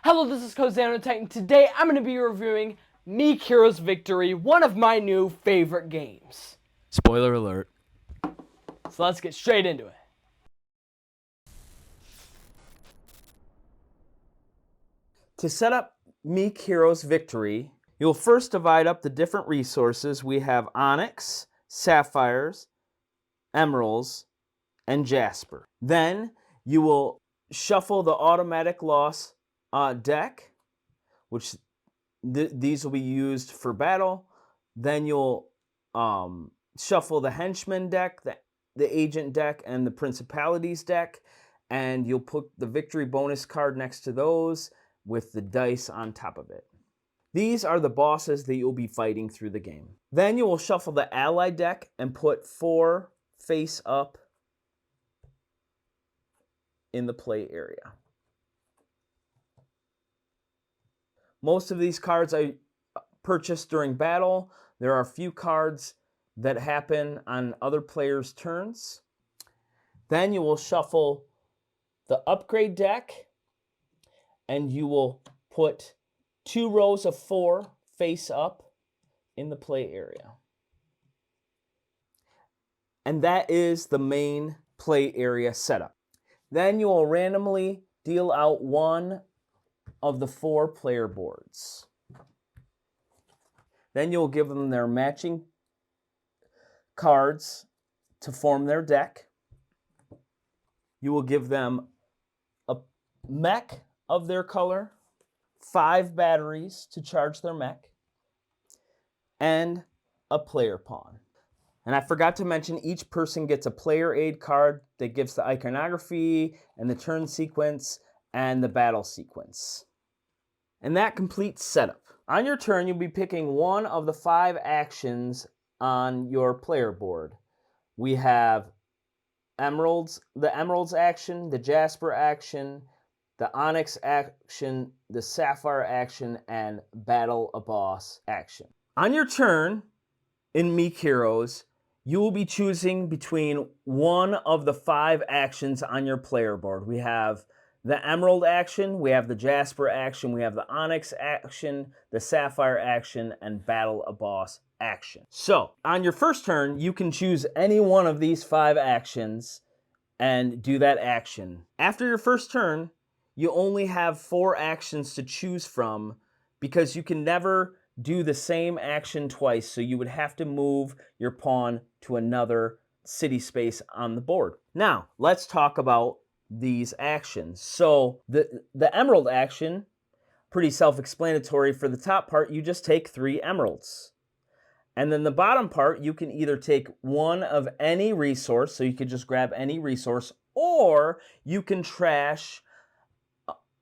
Hello, this is Cozano Titan. Today I'm going to be reviewing Meek Heroes Victory, one of my new favorite games. Spoiler alert. So let's get straight into it. To set up Meek Heroes Victory, you'll first divide up the different resources. We have Onyx, Sapphires, Emeralds, and Jasper. Then you will shuffle the automatic loss deck, which these will be used for battle. Then you'll shuffle the Henchman deck, the Agent deck, and the Principalities deck, and you'll put the Victory bonus card next to those with the dice on top of it. These are the bosses that you'll be fighting through the game. Then you will shuffle the Ally deck and put 4 face up in the play area. Most of these cards I purchased during battle. There are a few cards that happen on other players' turns. Then you will shuffle the upgrade deck, and you will put 2 rows of 4 face up in the play area. And that is the main play area setup. Then you will randomly deal out 1 of the 4 player boards. Then you'll give them their matching cards to form their deck. You will give them a mech of their color, 5 batteries to charge their mech, and a player pawn. And I forgot to mention, each person gets a player aid card that gives the iconography and the turn sequence and the battle sequence. And that completes setup. On your turn, you'll be picking one of the 5 actions on your player board. We have Emeralds, the Emeralds action, the Jasper action, the Onyx action, the Sapphire action, and Battle a Boss action. On your turn, in Meek Heroes, you will be choosing between one of the 5 actions on your player board. We have the Emerald action, we have the Jasper action, we have the Onyx action, the Sapphire action, and Battle a Boss action. So, on your first turn, you can choose any one of these 5 actions and do that action. After your first turn, you only have 4 actions to choose from because you can never do the same action twice, so you would have to move your pawn to another city space on the board. Now, let's talk about these actions. So, the Emerald action, pretty self-explanatory. For the top part, you just take 3 emeralds. And then the bottom part, you can either take one of any resource, so you could just grab any resource, or you can trash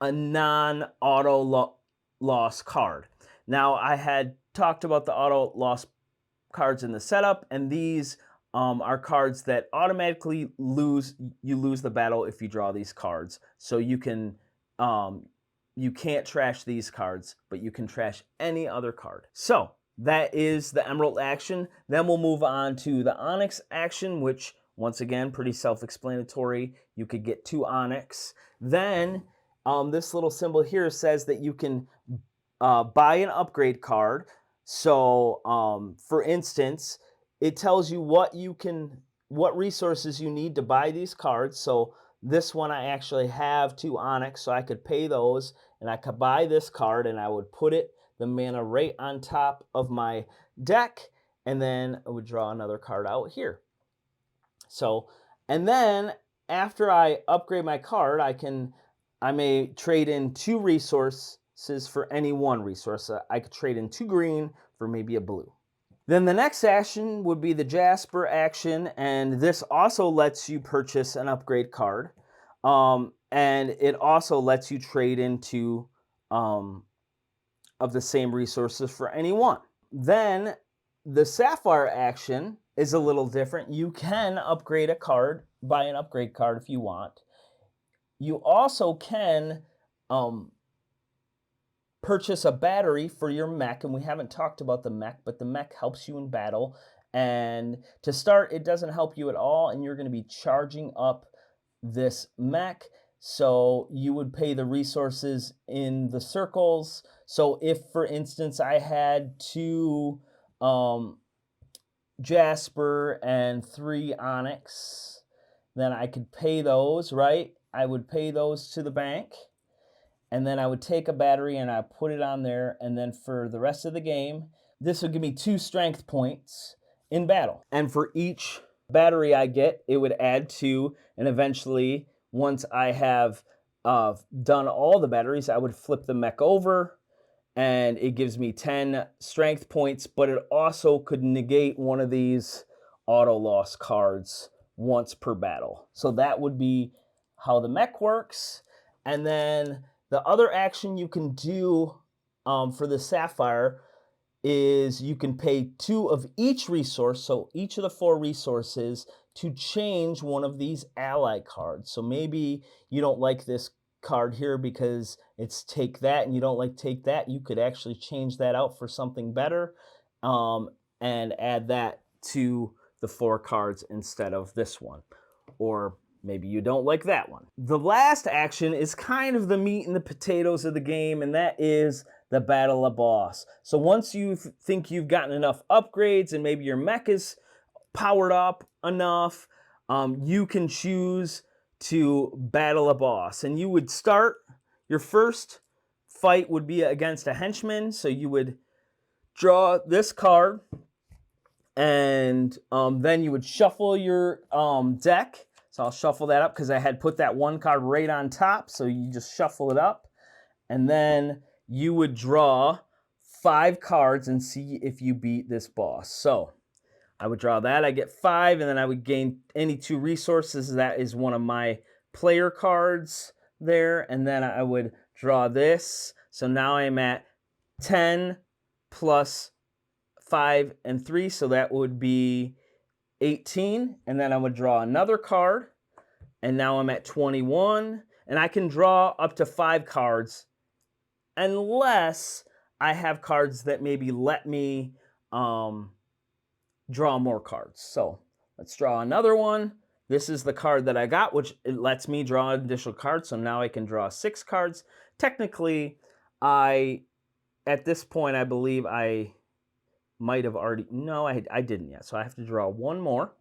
a non-auto loss card. Now, I had talked about the auto loss cards in the setup, and these are cards that automatically lose the battle if you draw these cards. So you can you can't trash these cards, but you can trash any other card. So that is the Emerald action. Then we'll move on to the Onyx action, which once again, pretty self-explanatory. You could get 2 Onyx. Then this little symbol here says that you can buy an upgrade card. So for instance, it tells you what resources you need to buy these cards. So this one, I actually have 2 Onyx, so I could pay those, and I could buy this card, and I would put the mana right on top of my deck, and then I would draw another card out here. So, and then after I upgrade my card, I may trade in 2 resources for any 1 resource. I could trade in 2 green for maybe a blue. Then the next action would be the Jasper action, and this also lets you purchase an upgrade card, and it also lets you trade into of the same resources for any 1. Then the Sapphire action is a little different. You can upgrade a card, buy an upgrade card if you want. You also can purchase a battery for your mech, and we haven't talked about the mech, but the mech helps you in battle. And to start, it doesn't help you at all, and you're going to be charging up this mech So you would pay the resources in the circles. So if, for instance, I had 2 Jasper and 3 Onyx, then I could pay those, right? I would pay those to the bank, and then I would take a battery and I put it on there, and then for the rest of the game, this would give me 2 strength points in battle. And for each battery I get, it would add 2, and eventually, once I have done all the batteries, I would flip the mech over, and it gives me 10 strength points, but it also could negate one of these auto loss cards once per battle. So that would be how the mech works. And then the other action you can do for the Sapphire is you can pay 2 of each resource, so each of the 4 resources, to change one of these ally cards. So maybe you don't like this card here because it's take that, and you don't like take that. You could actually change that out for something better, and add that to the 4 cards instead of this one. Or maybe you don't like that one. The last action is kind of the meat and the potatoes of the game, and that is the Battle a Boss. So once you think you've gotten enough upgrades and maybe your mech is powered up enough, you can choose to battle a boss. And you would start, your first fight would be against a henchman. So you would draw this card, and then you would shuffle your deck. So I'll shuffle that up because I had put that one card right on top. So you just shuffle it up, and then you would draw 5 cards and see if you beat this boss. So I would draw that, I get 5, and then I would gain any 2 resources. That is one of my player cards there. And then I would draw this. So now I'm at 10 plus 5 and 3, so that would be 18. And then I would draw another card, and now I'm at 21. And I can draw up to 5 cards unless I have cards that maybe let me draw more cards. So let's draw another one. This is the card that I got, which it lets me draw an additional card. So now I can draw 6 cards. Technically, at this point, I believe I might have already, no, I didn't yet. So I have to draw one more.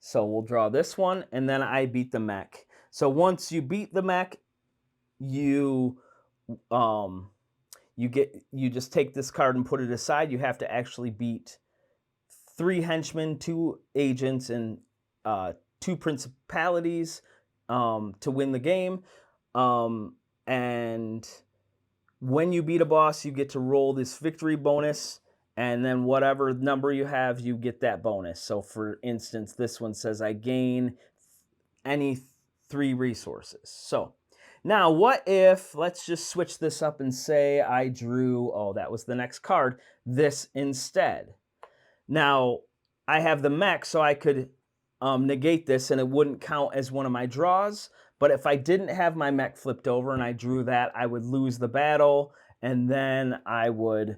So we'll draw this one, and then I beat the mech. So once you beat the mech, you just take this card and put it aside. You have to actually beat 3 henchmen, 2 agents, and 2 principalities to win the game. And when you beat a boss, you get to roll this victory bonus, and then whatever number you have, you get that bonus. So for instance, this one says I gain any 3 resources. So now what if, let's just switch this up and say I drew, oh, that was the next card, this instead. Now I have the mech, so I could negate this and it wouldn't count as one of my draws. But if I didn't have my mech flipped over and I drew that, I would lose the battle, and then I would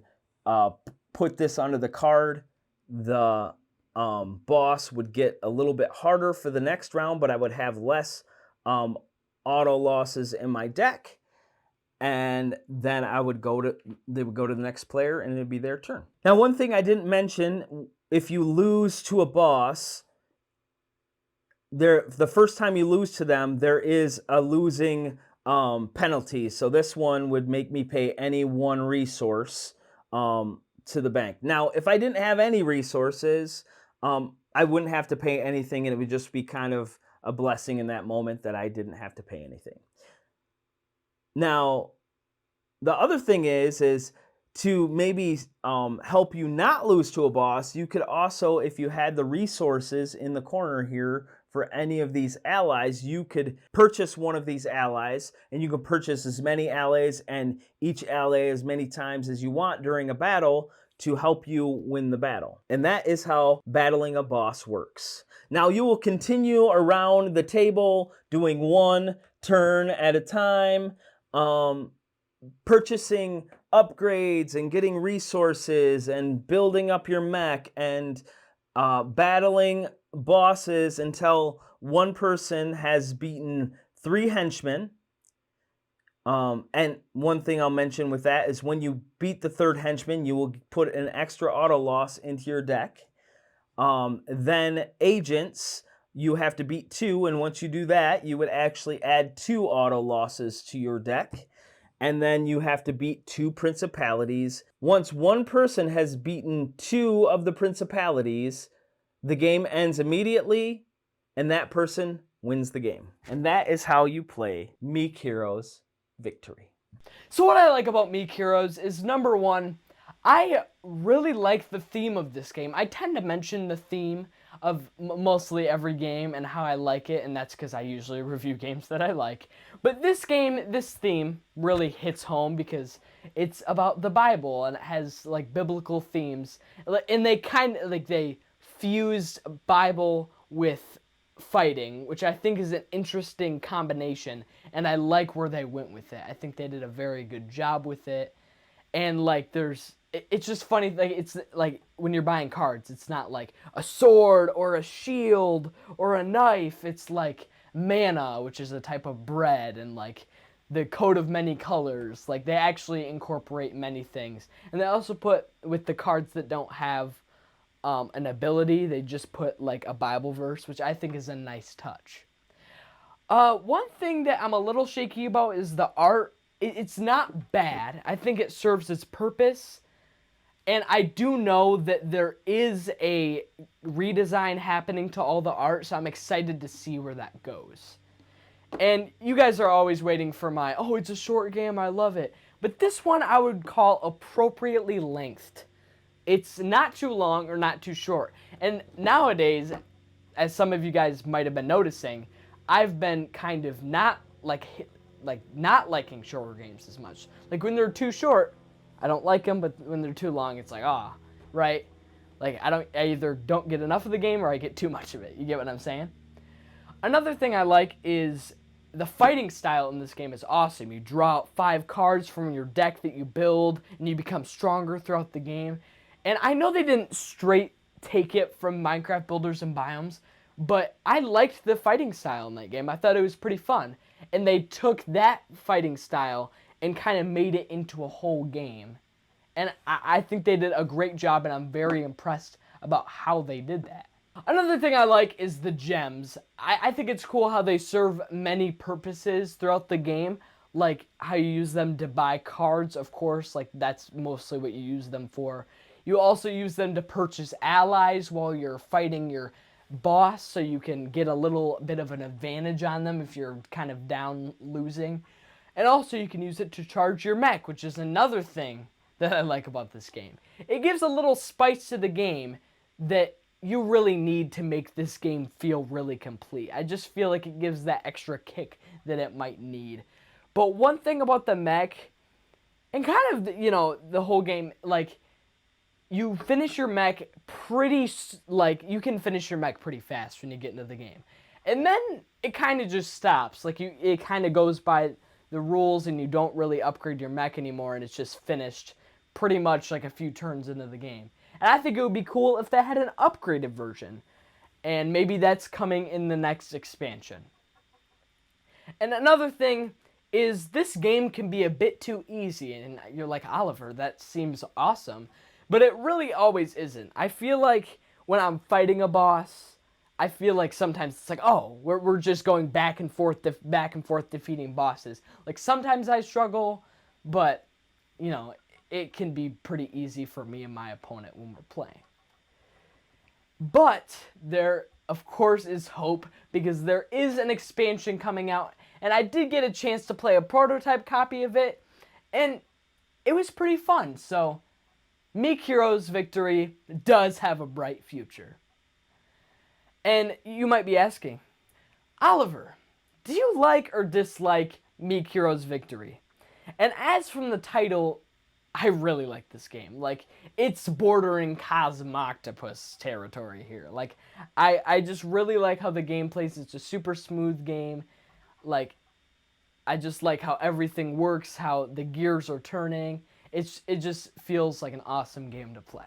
put this under the card. The boss would get a little bit harder for the next round, but I would have less auto losses in my deck, and then they would go to the next player, and it'd be their turn. Now, one thing I didn't mention, if you lose to a boss, the first time you lose to them, there is a losing penalty. So this one would make me pay any 1 resource to the bank. Now, if I didn't have any resources, I wouldn't have to pay anything, and it would just be kind of a blessing in that moment that I didn't have to pay anything. Now, the other thing is to maybe help you not lose to a boss, you could also, if you had the resources in the corner here for any of these allies, you could purchase one of these allies, and you can purchase as many allies and each ally as many times as you want during a battle to help you win the battle. And that is how battling a boss works. Now you will continue around the table doing 1 turn at a time, purchasing upgrades and getting resources and building up your mech and battling bosses until one person has beaten 3 henchmen. And one thing I'll mention with that is when you beat the 3rd henchman, you will put an extra auto loss into your deck. Then agents, you have to beat 2, and once you do that, you would actually add 2 auto losses to your deck. And then you have to beat 2 principalities. Once one person has beaten 2 of the principalities, the game ends immediately, and that person wins the game. And that is how you play Meek Heroes Victory. So what I like about Meek Heroes is, number one, I really like the theme of this game. I tend to mention the theme of mostly every game and how I like it, and that's because I usually review games that I like. But this game, this theme really hits home because it's about the Bible and it has like biblical themes, and they kind of like they fused Bible with fighting, which I think is an interesting combination, and I like where they went with it. I think they did a very good job with it. And like it's just funny, like it's like when you're buying cards, it's not like a sword or a shield or a knife. It's like manna, which is a type of bread, and like the coat of many colors. Like they actually incorporate many things. And they also put, with the cards that don't have an ability, they just put like a Bible verse, which I think is a nice touch. One thing that I'm a little shaky about is the art. It's not bad. I think it serves its purpose. And I do know that there is a redesign happening to all the art, so I'm excited to see where that goes. And you guys are always waiting for my, oh, it's a short game, I love it. But this one I would call appropriately lengthed. It's not too long or not too short. And nowadays, as some of you guys might have been noticing, I've been kind of not liking shorter games as much. Like when they're too short, I don't like them, but when they're too long, it's like, right? Like I either don't get enough of the game or I get too much of it. You get what I'm saying? Another thing I like is the fighting style in this game is awesome. You draw out 5 cards from your deck that you build, and you become stronger throughout the game. And I know they didn't straight take it from Minecraft Builders and Biomes, but I liked the fighting style in that game. I thought it was pretty fun. And they took that fighting style and kind of made it into a whole game. And I think they did a great job, and I'm very impressed about how they did that. Another thing I like is the gems. I think it's cool how they serve many purposes throughout the game, like how you use them to buy cards, of course, like that's mostly what you use them for. You also use them to purchase allies while you're fighting your boss, so you can get a little bit of an advantage on them if you're kind of down losing. And also you can use it to charge your mech, which is another thing that I like about this game. It gives a little spice to the game that you really need to make this game feel really complete. I just feel like it gives that extra kick that it might need. But one thing about the mech, and kind of, the whole game, like, you finish your mech you can finish your mech pretty fast when you get into the game. And then it kind of just stops. Like, it kind of goes by the rules and you don't really upgrade your mech anymore, and it's just finished pretty much like a few turns into the game. And I think it would be cool if they had an upgraded version. And maybe that's coming in the next expansion. And another thing is this game can be a bit too easy. And you're like, Oliver, that seems awesome. But it really always isn't. I feel like when I'm fighting a boss, I feel like sometimes it's like, oh, we're just going back and forth defeating bosses. Like sometimes I struggle, but, it can be pretty easy for me and my opponent when we're playing. But there, of course, is hope, because there is an expansion coming out, and I did get a chance to play a prototype copy of it, and it was pretty fun. So Meek Heroes Victory does have a bright future. And you might be asking, Oliver, do you like or dislike Meek Heroes Victory? And as from the title, I really like this game. Like, it's bordering Cosmoctopus territory here. Like, I just really like how the game plays. It's a super smooth game. Like, I just like how everything works, how the gears are turning. It just feels like an awesome game to play.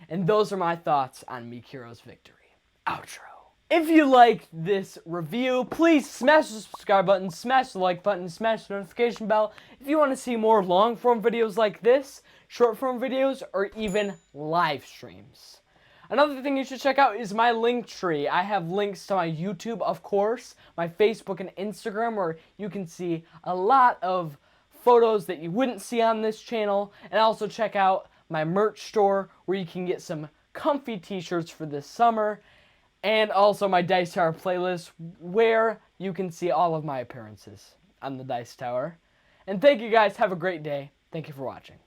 And those are my thoughts on Meek Heroes Victory. Outro. If you liked this review, please smash the subscribe button, smash the like button, smash the notification bell. If you want to see more long-form videos like this, short-form videos, or even live streams. Another thing you should check out is my link tree. I have links to my YouTube, of course, my Facebook and Instagram, where you can see a lot of photos that you wouldn't see on this channel. And also check out my merch store, where you can get some comfy t-shirts for this summer. And also my Dice Tower playlist, where you can see all of my appearances on the Dice Tower. And thank you guys. Have a great day. Thank you for watching.